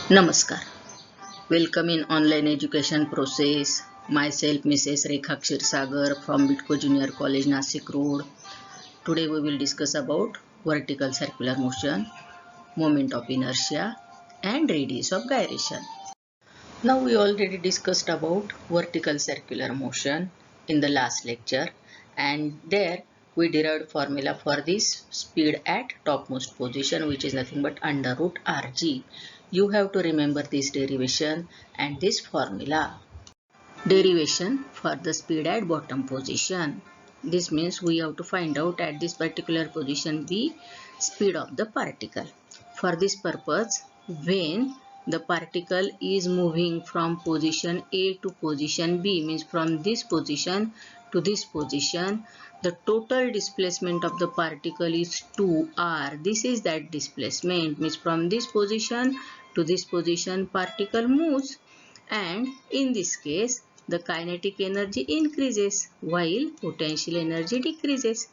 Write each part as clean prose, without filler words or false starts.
Namaskar. Welcome in online education process. Myself Mrs. Rekha Ksirsagar from Bitco Junior College Nasik Road. Today we will discuss about vertical circular motion, moment of inertia and radius of gyration. Now we already discussed about vertical circular motion in the last lecture, and there we derived formula for this speed at topmost position, which is nothing but under root rg. You have to remember this derivation and this formula. Derivation for the speed at bottom position. This means we have to find out at this particular position B speed of the particle. For this purpose, when the particle is moving from position A to position B, means from this position to this position, the total displacement of the particle is 2r. This is that displacement, means from this position to this position particle moves, and in this case the kinetic energy increases while potential energy decreases.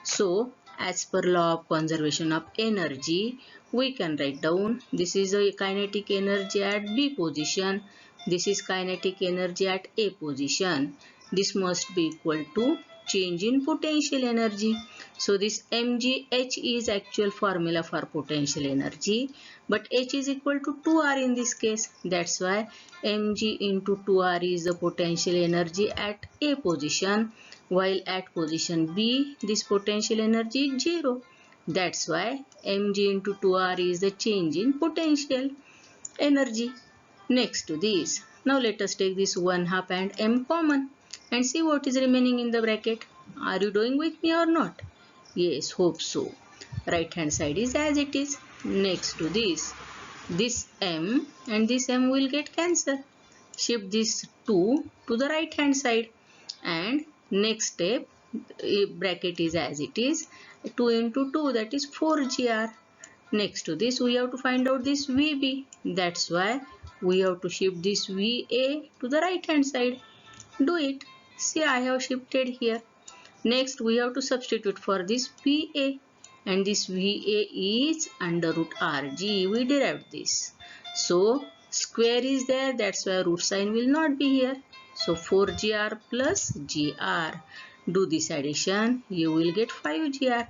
So as per law of conservation of energy, we can write down this is a kinetic energy at B position, this is kinetic energy at A position. This must be equal to change in potential energy. So this mgh is actual formula for potential energy, but h is equal to 2r in this case. That's why mg into 2r is the potential energy at A position, while at position B this potential energy is 0. That's why mg into 2r is the change in potential energy. Next to this, now let us take this 1/2 and m common and see what is remaining in the bracket. Are you doing with me or not? Yes, hope so. Right hand side is as it is. Next to this m and this m will get cancelled. Shift this 2 to the right hand side, and next step, bracket is as it is, 2 into 2, that is 4gr. Next to this we have to find out this VB. That's why we have to shift this VA to the right hand side. Do it. See, I have shifted here. Next we have to substitute for this VA, and this VA is under root RG. We derived this. So square is there, that's why root sign will not be here. So 4gr plus gr. Do this addition, you will get 5gr.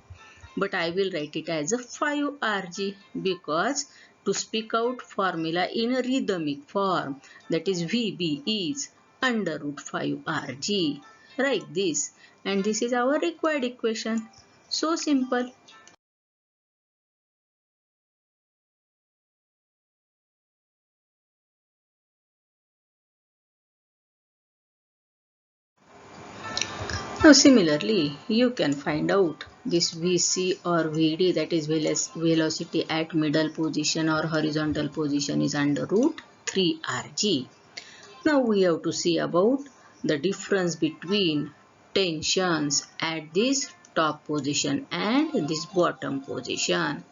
But I will write it as a 5rg because to speak out formula in a rhythmic form, that is VB is under root 5rg. Write this, and this is our required equation. So simple. Now similarly, you can find out this VC or VD, that is velocity at middle position or horizontal position, is under root 3rg. Now we have to see about the difference between tensions at this top position and this bottom position.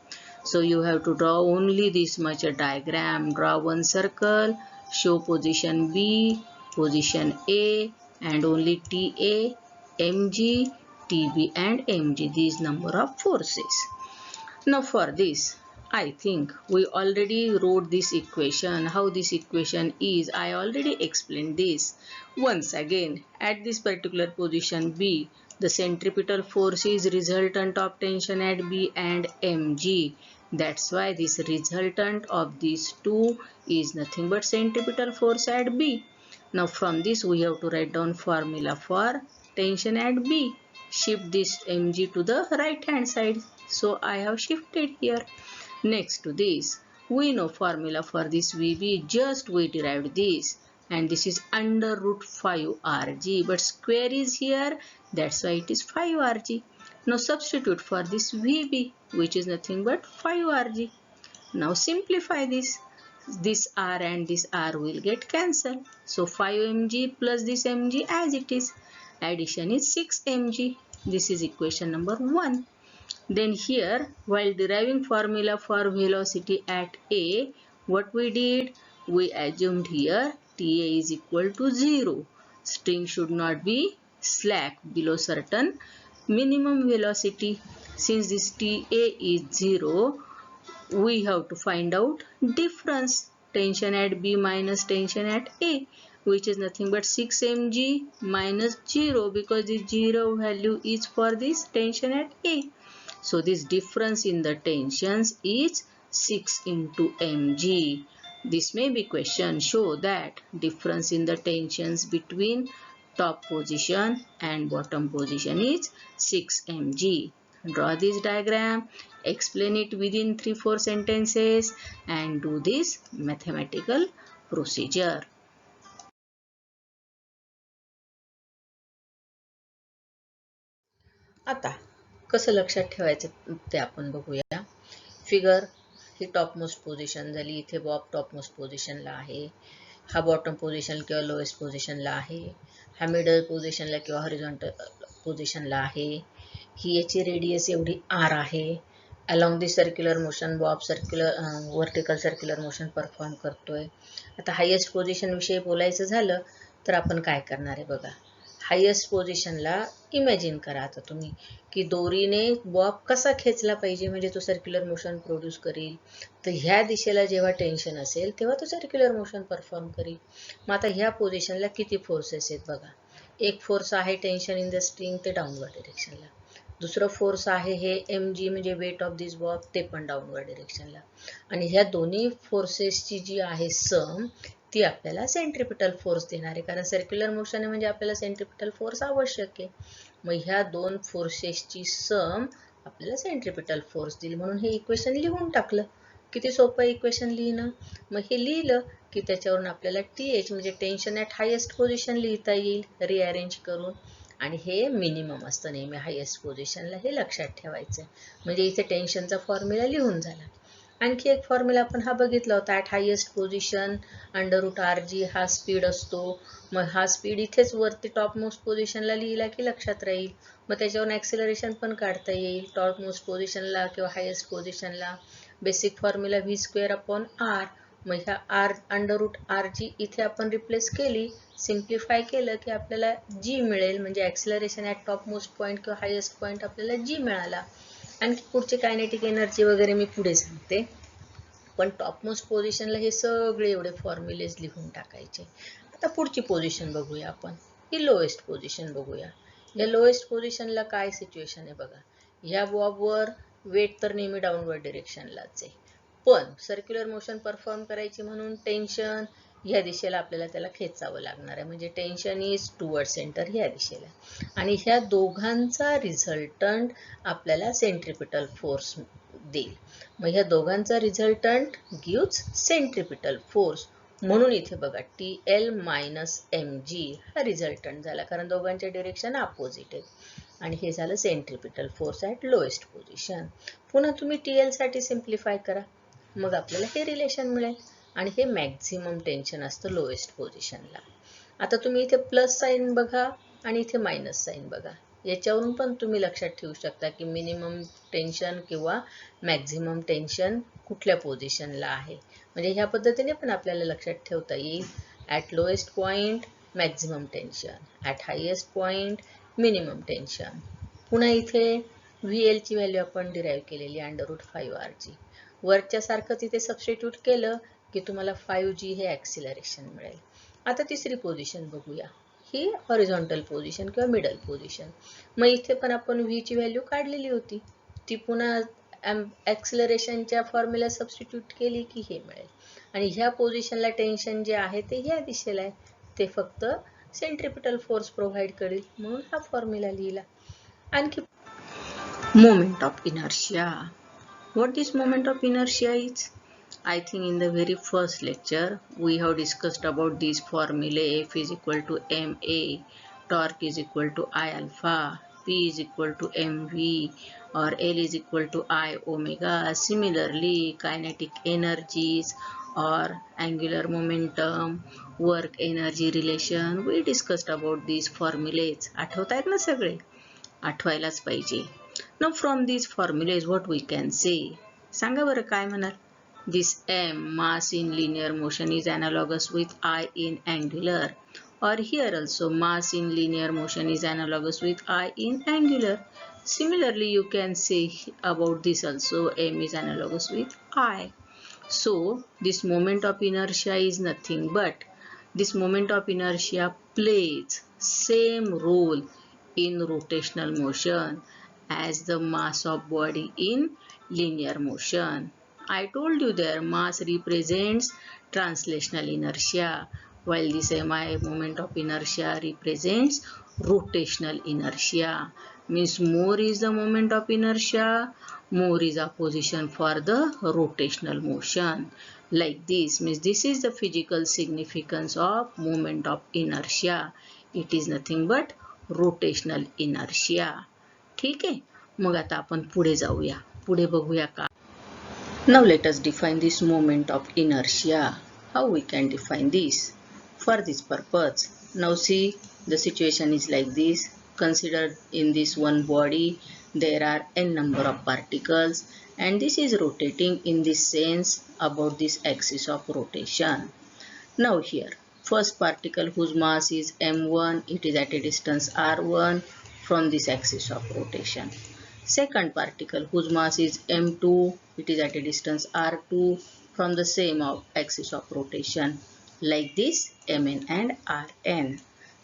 So you have to draw only this much a diagram. Draw one circle, show position B, position A, and only TA, MG, TB and MG, these number of forces. Now for this, I think we already wrote this equation. How this equation is, I already explained this. Once again, at this particular position B, the centripetal force is resultant of tension at B and mg. That's why this resultant of these two is nothing but centripetal force at B. Now from this we have to write down formula for tension at B. Shift this mg to the right hand side. So I have shifted here. Next to this, we know formula for this VB, just we derived this, and this is under root 5rg, but square is here, that's why it is 5rg. Now substitute for this VB, which is nothing but 5rg. Now simplify this. This r and this r will get cancelled. So 5mg plus this mg as it is. Addition is 6mg. This is equation number 1. Then here, while deriving formula for velocity at A, what we did? We assumed here TA is equal to 0. String should not be slack below certain minimum velocity. Since this TA is 0, we have to find out difference. tension at B minus tension at A, which is nothing but 6 mg minus 0, because the 0 value is for this tension at A. So this difference in the tensions is 6 into mg. This may be question. Show that difference in the tensions between top position and bottom position is 6 mg. Draw this diagram, explain it within 3-4 sentences, and do this mathematical procedure. आता कसं लक्षात ठेवायचं ते आपण बघूया. Figure ही topmost position झाली. इथे Bob topmost पोझिशनला आहे, हा बॉटम पोझिशन किंवा लोएस्ट पोझिशनला आहे, हा मिडल पोझिशनला किंवा हॉरिझॉन्टल पोझिशनला आहे. ही याची रेडियस एवढी आर आहे. Along the circular motion Bob vertical circular motion perform करतोय. आता हायेस्ट पोझिशन विषयी बोलायचं झालं तर आपण काय करणार आहे बघा. हायेस्ट पोझिशनला इमॅजिन करा आता तुम्ही की दोरीने बॉब कसा खेचला पाहिजे म्हणजे तो सर्क्युलर मोशन प्रोड्यूस करेल. तर ह्या दिशेला जेव्हा टेन्शन असेल तेव्हा तो सर्क्युलर मोशन परफॉर्म करेल. मग आता ह्या पोझिशनला किती फोर्सेस आहेत बघा. एक फोर्स आहे टेन्शन इन द स्प्रिंग, ते डाऊनवर्ड डिरेक्शनला. दुसरं फोर्स आहे हे mg म्हणजे वेट ऑफ दिस बॉब, ते पण डाऊनवर्ड डिरेक्शनला. आणि ह्या दोन्ही फोर्सेसची जी आहे सम ती आपल्याला सेंट्रिपिटल फोर्स देणार आहे, कारण सर्क्युलर मोशन आहे म्हणजे आपल्याला सेंट्रिपिटल फोर्स आवश्यक आहे. मग ह्या दोन फोर्सेसची सम आपल्याला सेंट्रिपिटल फोर्स देईल. म्हणून हे इक्वेशन लिहून टाकलं. किती सोपं इक्वेशन लिहिणं. मग हे लिहिलं की त्याच्यावरून आपल्याला TH म्हणजे टेन्शन ॲट हायेस्ट पोझिशन लिहिता येईल रिअरेंज करून. आणि हे मिनिमम असतं नेहमी हायेस्ट पोझिशनला, हे लक्षात ठेवायचं. म्हणजे इथे टेन्शनचा फॉर्म्युला लिहून झाला. आणखी एक फॉर्म्युला आपण हा बघितला होता. ॲट हायेस्ट पोझिशन √RG हा स्पीड असतो. मग हा स्पीड इथेच वरती टॉपमोस्ट पोझिशनला लिहिला की लक्षात राहील. मग त्याच्यावरून ॲक्सेलरेशन पण काढता येईल. टॉपमोस्ट पोझिशनला किंवा हायेस्ट पोझिशनला बेसिक फॉर्म्युला v²/r. मग ह्या √RG इथे आपण रिप्लेस केली, सिम्प्लिफाय केलं की आपल्याला g मिळेल. म्हणजे ॲक्सेलरेशन ॲट टॉपमोस्ट पॉईंट किंवा हायेस्ट पॉईंट आपल्याला g मिळाला. आणखी पुढचे कायनेटिक एनर्जी वगैरे मी पुढे सांगते. पण टॉपमोस्ट पोझिशनला हे सगळे एवढे फॉर्म्युलेज लिहून टाकायचे. आता पुढची पोझिशन बघूया आपण. ही लोएस्ट पोझिशन बघूया. या लोएस्ट पोझिशनला काय सिच्युएशन आहे बघा. ह्या बॉबवर वेट तर नेहमी डाऊनवर्ड डिरेक्शनलाच आहे, पण सर्क्युलर मोशन परफॉर्म करायची म्हणून टेन्शन ह्या दिशेला आपल्याला त्याला खेचावं लागणार आहे. म्हणजे टेन्शन इज टुवर्ड सेंटर ह्या दिशेला. आणि ह्या दोघांचा रिझल्टंट आपल्याला सेंट्रिपिटल फोर्स देईल. मग ह्या दोघांचा रिझल्टंट गिव्स सेंट्रिपिटल फोर्स. म्हणून इथे बघा TL मायनस mg हा रिझल्टंट झाला, कारण दोघांच्या डिरेक्शन अपोजिट आहे. आणि हे झालं centripetal force at lowest position. पुन्हा तुम्ही TL साठी सिम्प्लिफाय करा, मग आपल्याला हे रिलेशन मिळेल. आणि हे मॅक्झिमम टेन्शन असतं लोएस्ट पोझिशनला. आता तुम्ही इथे प्लस साईन बघा आणि इथे मायनस साईन बघा. याच्यावरून पण तुम्ही लक्षात ठेवू शकता की मिनिमम टेन्शन किंवा मॅक्झिमम टेन्शन कुठल्या पोझिशनला आहे. म्हणजे ह्या पद्धतीने पण आपल्याला लक्षात ठेवता येईल. At lowest point maximum tension, at highest point minimum tension. पुन्हा इथे VL ची व्हॅल्यू आपण डिराईव्ह केलेली √5RG. वरच्या सारखंच इथे सबस्टिट्यूट केलं की तुम्हाला 5G हे ॲक्सिलरेशन मिळेल. आता तिसरी पोझिशन बघूया. ही हॉरिझॉन्टल पोझिशन किंवा मिडल पोझिशन. मग इथे पण आपण V ची व्हॅल्यू काढलेली होती. ती पुन्हा ॲक्सिलरेशनच्या फॉर्म्युला सबस्टिट्यूट केली की हे मिळेल. आणि ह्या पोझिशनला टेन्शन जे आहे ते ह्या दिशेला आहे, ते फक्त सेंट्रिपिटल फोर्स प्रोव्हाइड करेल, म्हणून हा फॉर्म्युला लिहिला. आणखी moment of inertia. What this moment of inertia is? I think in the very first lecture we have discussed about these formulae. F is equal to ma, torque is equal to I alpha, P is equal to mv, or L is equal to I omega. Similarly, kinetic energies or angular momentum, work energy relation, we discussed about these formulas. आठवतायत ना सगळे? आठवायलाच पाहिजे. Now from these formulas what we can say? सांगा बरं काय म्हणाल? This m mass in linear motion is analogous with I in angular, or here also mass in linear motion is analogous with I in angular. Similarly you can say about this also, m is analogous with I. So this moment of inertia is nothing but this moment of inertia plays same role in rotational motion as the mass of body in linear motion. I told you there mass represents translational inertia while this mi moment of inertia represents rotational inertia. Means more is the moment of inertia, more is opposition for the rotational motion. Like this means this is the physical significance of moment of inertia. It is nothing but rotational inertia. ठीक आहे. मग आता आपण पुढे जाऊया. पुढे बघूया का. Now let us define this moment of inertia. How we can define this? For this purpose, now see the situation is like this. Consider in this one body there are n number of particles and this is rotating in this sense about this axis of rotation. Now here first particle whose mass is m1, it is at a distance r1 from this axis of rotation. Second particle whose mass is m2, it is at a distance r2 from the same axis of rotation. Like this mn and rn.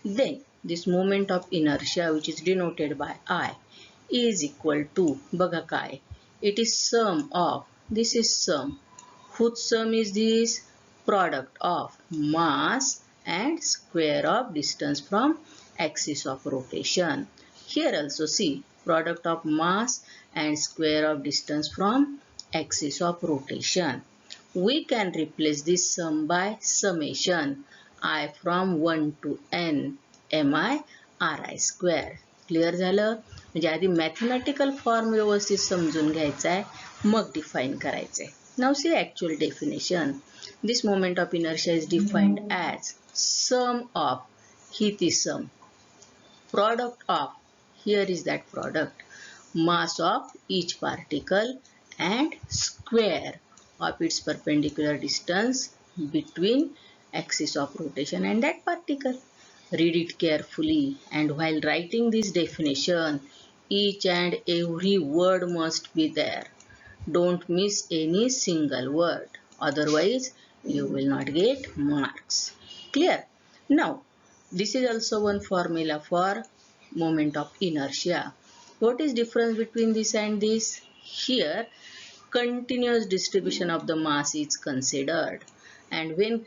Then this moment of inertia which is denoted by I is equal to, बघा काय, it is sum of, this is sum. Whose sum is this? Product of mass and square of distance from axis of rotation. Here also see product of mass and square of distance from axis of rotation. We can replace this sum by summation I from 1 to n mi ri square. Clear झालं. म्हणजे आधी mathematical form व्यवस्थित समजून घ्यायचा आहे, मग define करायचं आहे. Now see actual definition. This moment of inertia is defined as sum of, here is sum, product of, here is that product, mass of each particle and square of its perpendicular distance between axis of rotation and that particle. Read it carefully and while writing this definition, each and every word must be there. Don't miss any single word, otherwise you will not get marks. Clear? Now this is also one formula for moment of inertia. What is difference between this and this? Here continuous distribution of the mass is considered, and when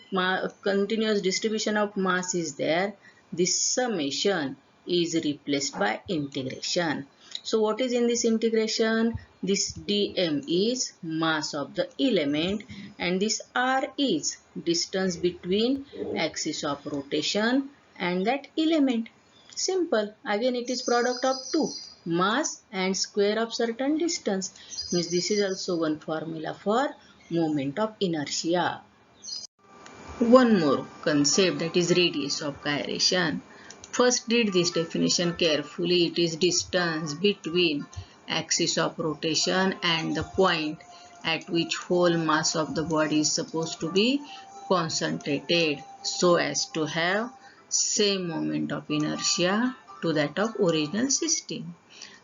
continuous distribution of mass is there, this summation is replaced by integration. So what is in this integration? This dm is mass of the element and this r is distance between axis of rotation and that element. Simple. Again it is product of two, mass and square of certain distance. Means this is also one formula for moment of inertia. One more concept, that is radius of gyration. First read this definition carefully. It is distance between axis of rotation and the point at which whole mass of the body is supposed to be concentrated so as to have same moment of inertia to that of original system.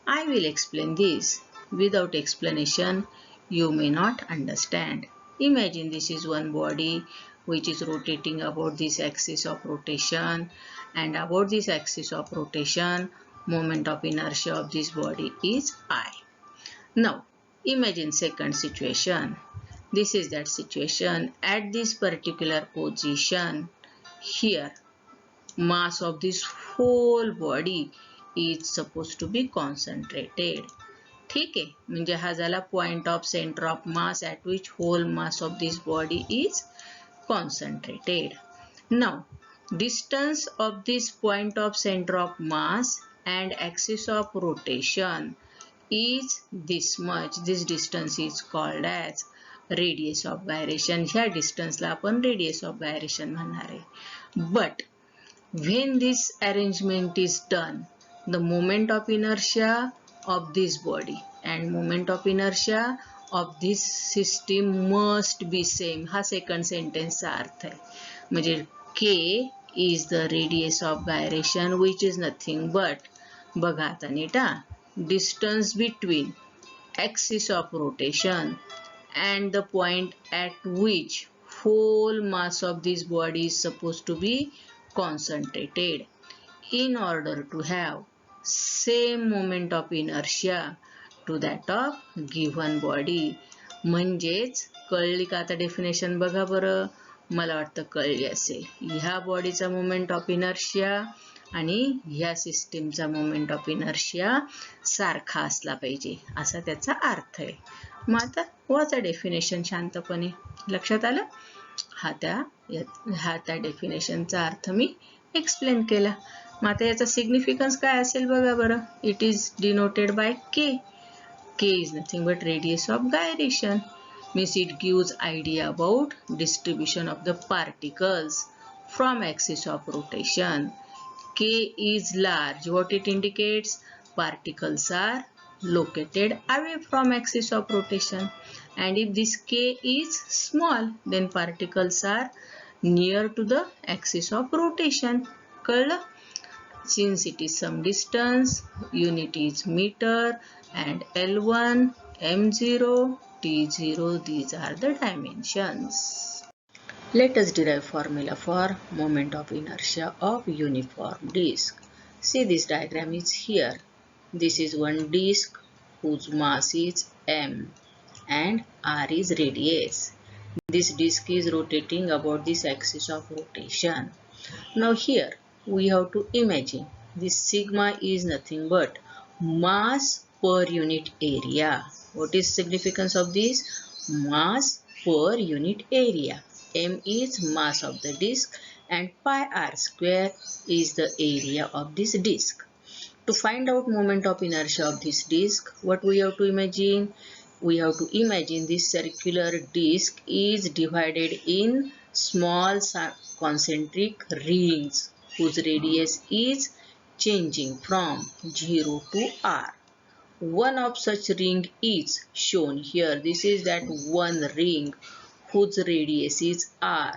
I will explain this. Without explanation, you may not understand. Imagine this is one body which is rotating about this axis of rotation, and about this axis of rotation, moment of inertia of this body is I. Now, imagine second situation. This is that situation. At this particular position, here, mass of this whole body is supposed to be concentrated. ठीक आहे. म्हणजे हा झाला point of center of mass at which whole mass of this body is concentrated. Now, distance of this point of center of mass and axis of rotation is this much. This distance is called as radius of gyration. ह्या distance ला आपण radius of gyration म्हणणार आहे. But when this arrangement is done, the moment of inertia of this body and moment of inertia of this system must be same. हा second sentence चा अर्थ आहे. म्हणजे K is the radius of gyration which is nothing but, बघा आता NEET, distance between axis of rotation and the point at which whole mass of this body is supposed to be concentrated. In order to have same moment of inertia to that of given body. म्हणजेच कळली का आता definition बघा बरं. मला वाटतं कळली असेल. ह्या बॉडीचा मोमेंट ऑफ इनर्शिया आणि ह्या सिस्टीमचा मोमेंट ऑफ इनर्शिया सारखा असला पाहिजे असा त्याचा अर्थ आहे. मग आता वाचा डेफिनेशन शांतपणे. लक्षात आलं? हा त्या डेफिनेशनचा अर्थ मी एक्सप्लेन केला. मग आता याचा सिग्निफिकन्स काय असेल बघा बरं. इट इज डिनोटेड बाय के. K is nothing but radius of gyration. Means it gives idea about distribution of the particles from axis of rotation. K is large. What it indicates? Particles are located away from axis of rotation. And if this K is small, then particles are near to the axis of rotation. कळलं? Since it is some distance, unit is meter, and L1, M0, T0, these are the dimensions. Let us derive formula for moment of inertia of uniform disk. See, this diagram is here. This is one disk whose mass is M and R is radius. This disk is rotating about this axis of rotation. Now here we have to imagine this sigma is nothing but mass per unit area. What is significance of this? Mass per unit area. M is mass of the disk and pi r square is the area of this disk. To find out moment of inertia of this disk, what we have to imagine? We have to imagine this circular disk is divided in small concentric rings whose radius is changing from 0 to r. One of such ring is shown here. This is that one ring whose radius is r.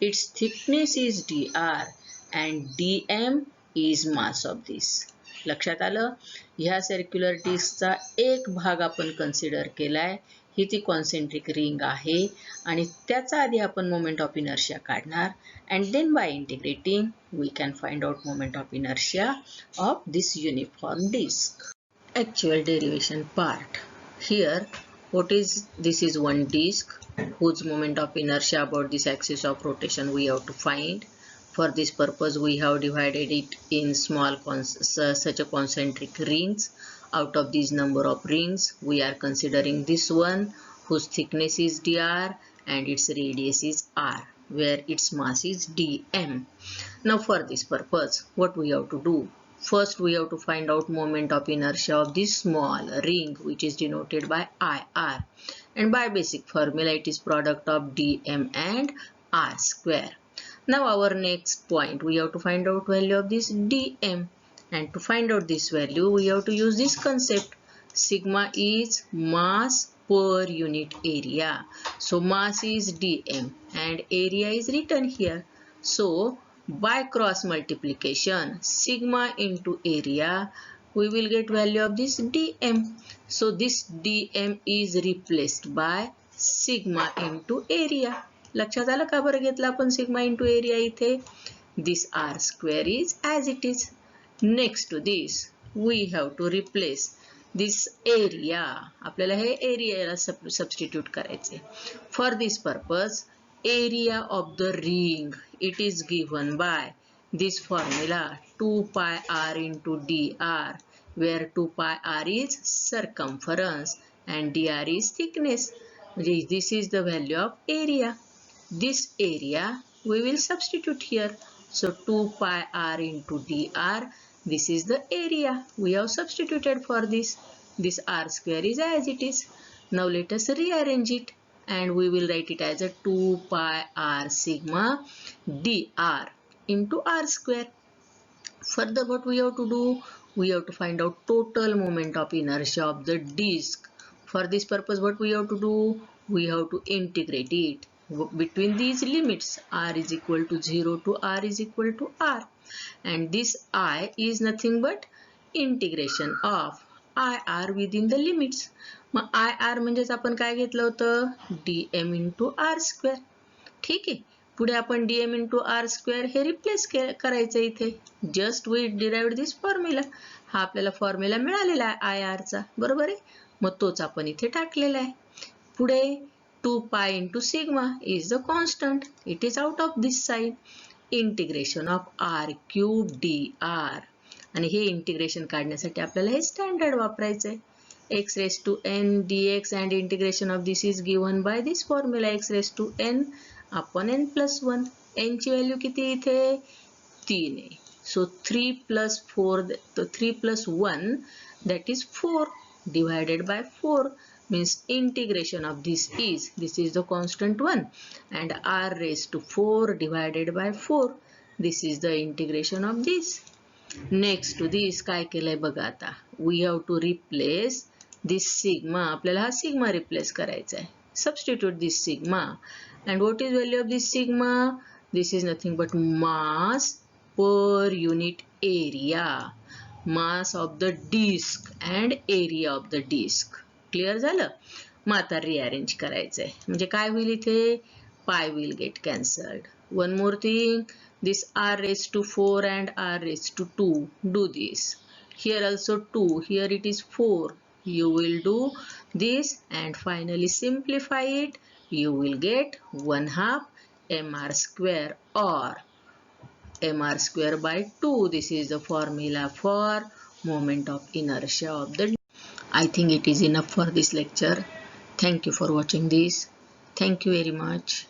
Its thickness is dr and dm is mass of this. लक्षात आलं? ह्या circular डिस्कचा एक भाग आपण consider केलाय. ही ती concentric ring आहे आणि त्याचा आधी आपण मोमेंट ऑफ इनर्शिया काढणार. And then by integrating we can find out moment of inertia of this uniform disc. Actual derivation part. Here, this is one disk whose moment of inertia about this axis of rotation we have to find. For this purpose, we have divided it in small such a concentric rings. Out of these number of rings, we are considering this one whose thickness is dr and its radius is r, where its mass is dm. Now, for this purpose, what we have to do? First, we have to find out moment of inertia of this small ring, which is denoted by IR. And by basic formula, it is product of dm and r square. Now, our next point, we have to find out value of this dm. And to find out this value, we have to use this concept. Sigma is mass per unit area. So, mass is dm and area is written here. So, by cross multiplication, sigma into area, we will get value of this dm. So this dm is replaced by sigma into area. लक्षात आलं का बरं घेतलं आपण sigma into area इथे? This r square is as it is. Next to this, we have to replace this area. आपल्याला हे area substitute करायचे. For this purpose, area of the ring, it is given by this formula 2 pi r into dr, where 2 pi r is circumference and dr is thickness. This is the value of area. This area we will substitute here. So 2 pi r into dr, this is the area we have substituted for this. This r square is as it is. Now let us rearrange it. And we will write it as a 2 pi r sigma dr into r square. Further, what we have to do? We have to find out total moment of inertia of the disk. For this purpose, what we have to do? We have to integrate it between these limits. R is equal to 0 to r is equal to r. And this I is nothing but integration of IR within the limits. Mug I R म्हणजेच आपण काय घेतलं होतं, dm into r square. ठीक आहे. पुढे आपण dm into r square हे रिप्लेस करायचं इथे. Just we derived this formula. हा आपल्याला फॉर्म्युला मिळालेला आहे आय आरचा, बरोबर आहे. मग तोच आपण इथे टाकलेला आहे. पुढे 2 pi into sigma is the constant. It is out of this side. Integration of r cube d r. आणि हे इंटिग्रेशन काढण्यासाठी आपल्याला हे स्टँडर्ड वापरायचं आहे. x raised to n dx and integration of this is given by this formula x raised to n upon n plus 1. n ची value किती इथे 3 आहे. So 3 plus 4, so 3 plus 1 that is 4 divided by 4 means integration of this is the constant 1 and r raised to 4 divided by 4. This is the integration of this. Next to this काय केलंय बघा आता. We have to replace this sigma. आपल्याला हा sigma replace करायचा आहे. Substitute this sigma. And what is value of this sigma? This is nothing but mass per unit area. Mass of the disk and area of the disk. Clear झालं? मग आता rearrange करायचं आहे. म्हणजे काय होईल इथे? Pi will get cancelled. One more thing. This r raised to 4 and r raised to 2. Do this. Here also 2. Here it is 4. You will do this and finally simplify it. You will get 1/2 mr square or mr square by 2. This is the formula for moment of inertia of the. I think it is enough for this lecture. Thank you for watching this. Thank you very much.